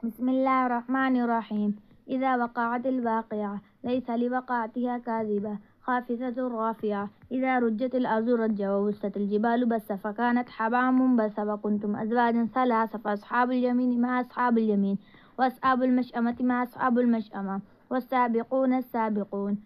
بسم الله الرحمن الرحيم. إذا وقعت الواقعة ليس لوقعتها كاذبة خافضة رافعة. إذا رجت الأرض رجا وبست الجبال بسا فكانت حباء منبثا وكنتم أزواجا ثلاثة فأصحاب اليمين ما أصحاب اليمين وأصحاب المشأمة ما أصحاب المشأمة والسابقون السابقون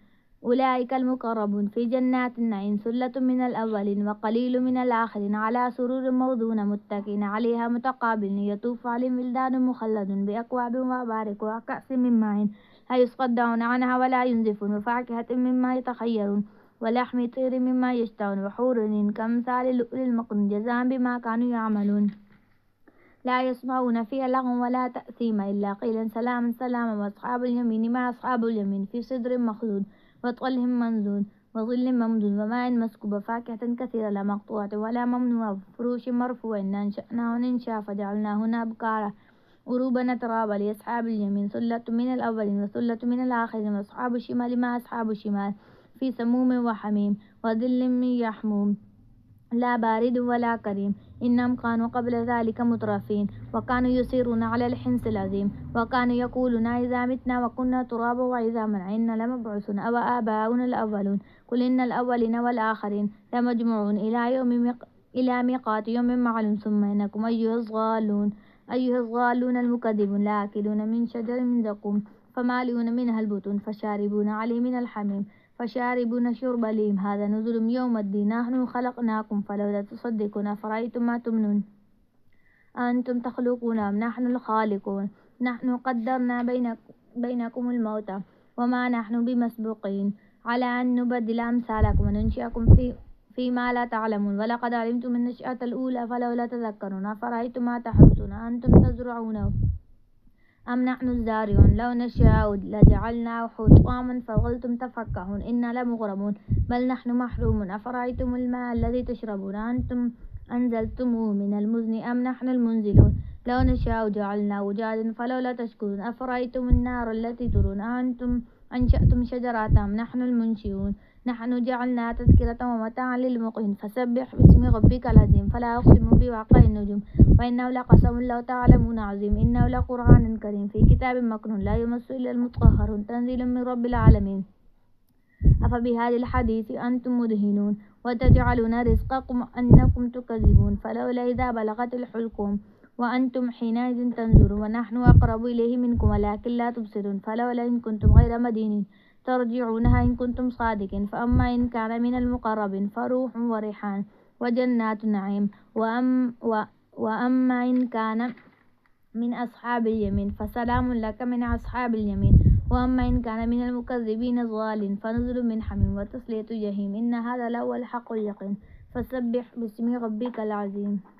أولئك المقربون في جنات النعيم ثلة من الأولين وقليل من الآخرين على سرور موضونة متكئين عليها متقابلين يطوف عليهم ولدان مخلدون بأكواب وأباريق وكأس من معين لا يصدعون عنها ولا ينزفون وفاكهة مما يتخيرون ولحم طير مما يشتهون وحور عين كأمثال اللؤلؤ المكنون جزاء بما كانوا يعملون لا يسمعون فيها لغوا ولا تأثيما إلا قيلا سلاما سلاما وأصحاب اليمين ما أصحاب اليمين في صدر مخلود وطلح منضود وظل ممدود وماء مسكوب وفاكهة كثيرة لا مقطوعة ولا ممنوعة وفروش مرفوعة إنا أنشأناهن إنشاء فجعلناهن أبكارا عروبا أترابا لأصحاب اليمين ثلة من الأولين وثلة من الآخرين وأصحاب الشمال ما أصحاب الشمال في سموم وحميم وظل من يحموم لا بارد ولا كريم إنهم كانوا قبل ذلك مترفين وكانوا يصرون على الحنث العظيم وكانوا يقولون إذا متنا وكنا ترابا وعظاما إنا لمبعوثون أو آباؤنا الأولون قل إن الأولين والآخرين لمجموعون إلى ميقات يوم معلوم ثم إنكم أيها الضالون المكذبون لآكلون من شجر من زقوم فمالئون منها البطون فشاربون عليه من الحميم فشاربون شرب الهيم هذا نزلهم يوم الدين نحن خلقناكم فلولا تصدقون أفرأيتم ما تمنون أنتم تخلقون أم نحن الخالقون نحن قدرنا بينكم الموت وما نحن بمسبوقين على أن نبدل أمثالكم وننشئكم فيما لا تعلمون ولقد علمتم النشأة الأولى فلولا تذكرون أفرأيتم ما تحرثون أنتم تزرعونه أم نحن الزارعون لو نشاء لجعلناه حطاما فظلتم تفكهون إنا لمغرمون بل نحن محرومون أفرأيتم الماء الذي تشربون أنتم أنزلتموه من المزن أم نحن المنزلون لو نشاء جعلناه جادا فلولا تشكرون أفرأيتم النار التي ترون أنتم أنشأتم شجرتها أم نحن المنشئون نحن جعلناها تذكرة ومتاعا للمقوين فسبح باسم ربك العظيم فلا أقسم بواقع النجوم وإنه لقسم لو تعلمون عظيم إنه لقرآن كريم في كتاب مكنون لا يمسه إلا المطهرون تنزيل من رب العالمين أفبهذا الحديث أنتم مدهنون وتجعلون رزقكم أنكم تكذبون فلولا إذا بلغت الحلقوم وأنتم حينئذ تنظرون ونحن أقرب إليه منكم ولكن لا تبصرون فلولا إن كنتم غير مدينين ترجعونها إن كنتم صادقين فأما إن كان من المقربين فروح وريحان وجنات نعيم وأما إن كان من أصحاب اليمين فسلام لك من أصحاب اليمين وأما إن كان من المكذبين الضالين فنزل من حميم وتصلية جحيم إن هذا لهو الحق اليقين فسبح باسم ربك العظيم.